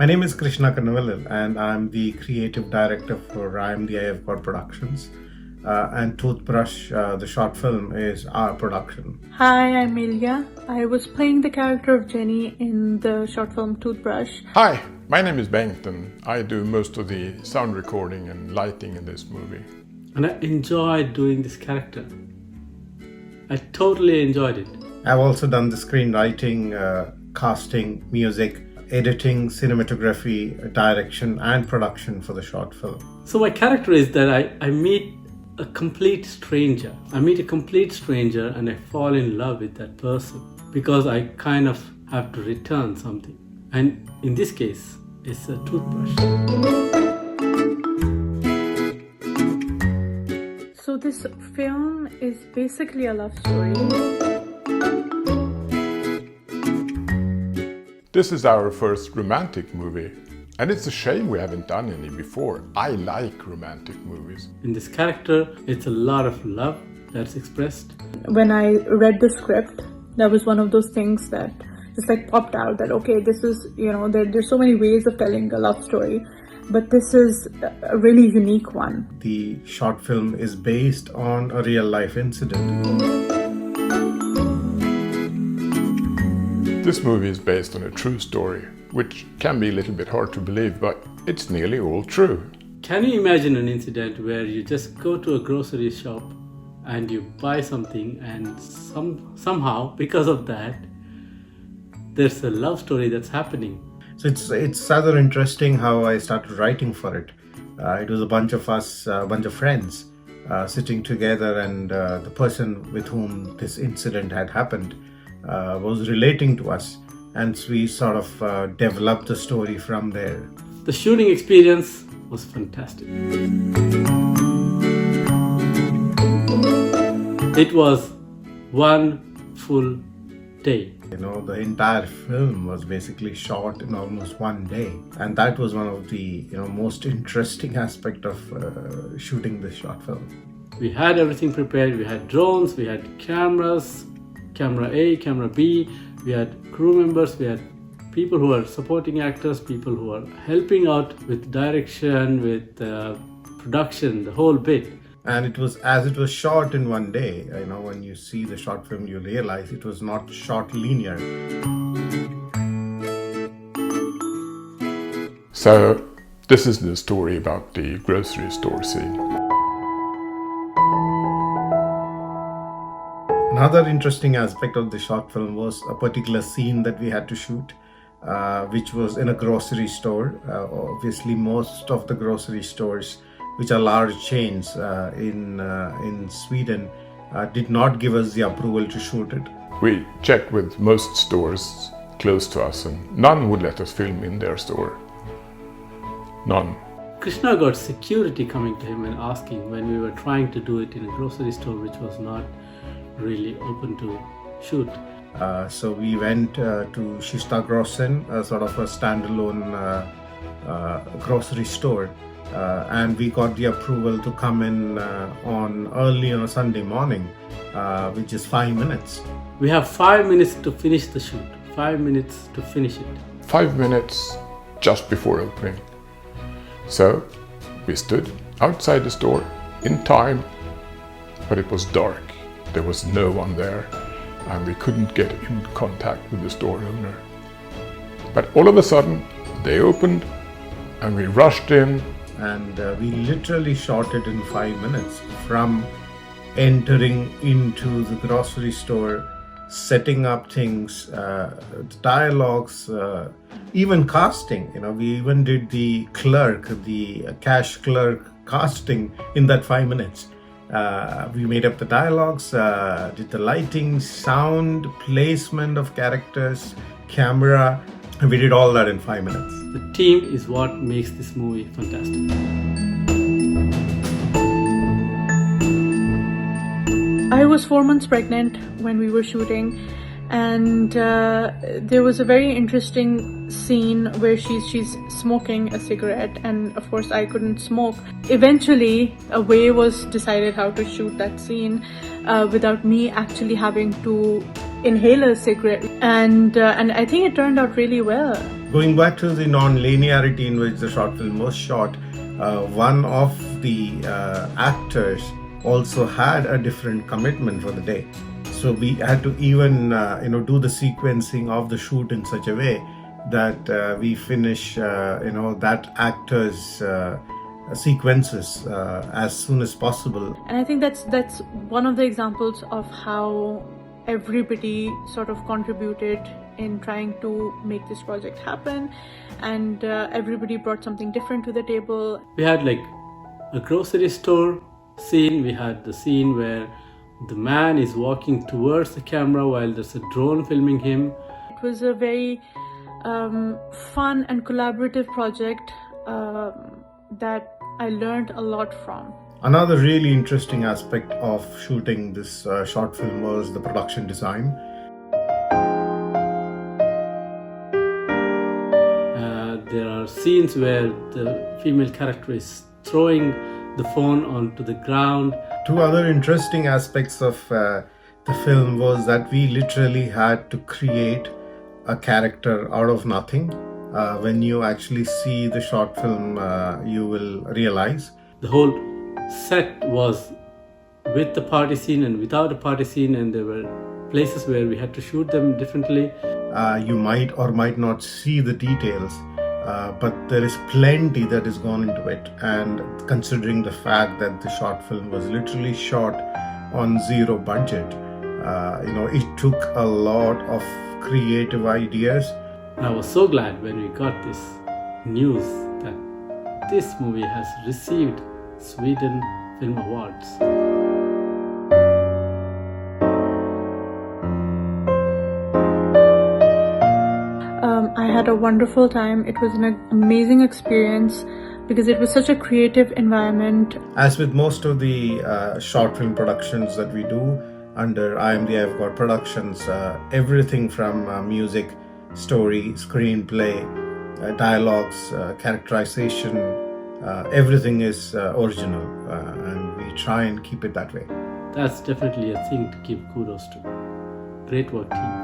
My name is Krishna Kanewall and I'm the creative director for I Am the I Have Got Productions. And Toothbrush, the short film, is our production. Hi, I'm Ilya. I was playing the character of Jenny in the short film Toothbrush. Hi, my name is Bengt and I do most of the sound recording and lighting in this movie. And I enjoyed doing this character. I totally enjoyed it. I've also done the screenwriting, casting, music, editing, cinematography, direction and production for the short film. So my character is that I meet a complete stranger. I meet a complete stranger and I fall in love with that person because I kind of have to return something. And in this case, it's a toothbrush. So this film is basically a love story. This is our first romantic movie, and it's a shame we haven't done any before. I like romantic movies. In this character, it's a lot of love that's expressed. When I read the script, that was one of those things that just like popped out that, okay, this is, there's so many ways of telling a love story, but this is a really unique one. The short film is based on a real life incident. This movie is based on a true story, which can be a little bit hard to believe, but it's nearly all true. Can you imagine an incident where you just go to a grocery shop and you buy something and somehow, because of that, there's a love story that's happening? So it's rather interesting how I started writing for it. It was a bunch of us, a bunch of friends sitting together, and the person with whom this incident had happened was relating to us, and we sort of developed the story from there. The shooting experience was fantastic. It was one full day. The entire film was basically shot in almost one day, and that was one of the most interesting aspect of shooting this short film. We had everything prepared. We had drones, we had cameras, camera A, camera B, we had crew members, we had people who are supporting actors, people who are helping out with direction, with production, the whole bit. And it was shot in one day. When you see the short film, you realize it was not shot linear. So, this is the story about the grocery store scene. Another interesting aspect of the short film was a particular scene that we had to shoot, which was in a grocery store. Obviously, most of the grocery stores, which are large chains in Sweden, did not give us the approval to shoot it. We checked with most stores close to us and none would let us film in their store. None. Krishna got security coming to him and asking when we were trying to do it in a grocery store which was not really open to shoot. So we went to Grossen, sort of a standalone grocery store, and we got the approval to come in early on a Sunday morning, which is 5 minutes. We have 5 minutes to finish the shoot. 5 minutes to finish it. 5 minutes just before opening. So we stood outside the store in time, but it was dark. There was no one there and we couldn't get in contact with the store owner. But all of a sudden they opened and we rushed in. And we literally shot it in 5 minutes, from entering into the grocery store, setting up things, dialogues, even casting. We even did the cash clerk casting in that 5 minutes. We made up the dialogues, did the lighting, sound, placement of characters, camera, and we did all that in 5 minutes. The team is what makes this movie fantastic. I was 4 months pregnant when we were shooting, and there was a very interesting scene where she's smoking a cigarette, and of course I couldn't smoke. Eventually a way was decided how to shoot that scene without me actually having to inhale a cigarette, and I think it turned out really well. Going back to the non-linearity in which the short film was shot, one of the actors also had a different commitment for the day. So we had to even do the sequencing of the shoot in such a way that we finish that actor's sequences as soon as possible. And I think that's one of the examples of how everybody sort of contributed in trying to make this project happen, and everybody brought something different to the table. We had like a grocery store scene, we had the scene where the man is walking towards the camera while there's a drone filming him. It was a very fun and collaborative project that I learned a lot from. Another really interesting aspect of shooting this short film was the production design. There are scenes where the female character is throwing the phone onto the ground. Two other interesting aspects of the film was that we literally had to create a character out of nothing. When you actually see the short film, you will realize. The whole set was with the party scene and without a party scene, and there were places where we had to shoot them differently. You might or might not see the details, but there is plenty that has gone into it. And considering the fact that the short film was literally shot on zero budget, it took a lot of creative ideas. I was so glad when we got this news that this movie has received Sweden Film Awards. I had a wonderful time. It was an amazing experience because it was such a creative environment. As with most of the short film productions that we do under IMDI God Productions, everything from music, story, screenplay, dialogues, characterization, everything is original, and we try and keep it that way. That's definitely a thing to give kudos to. Great work, team.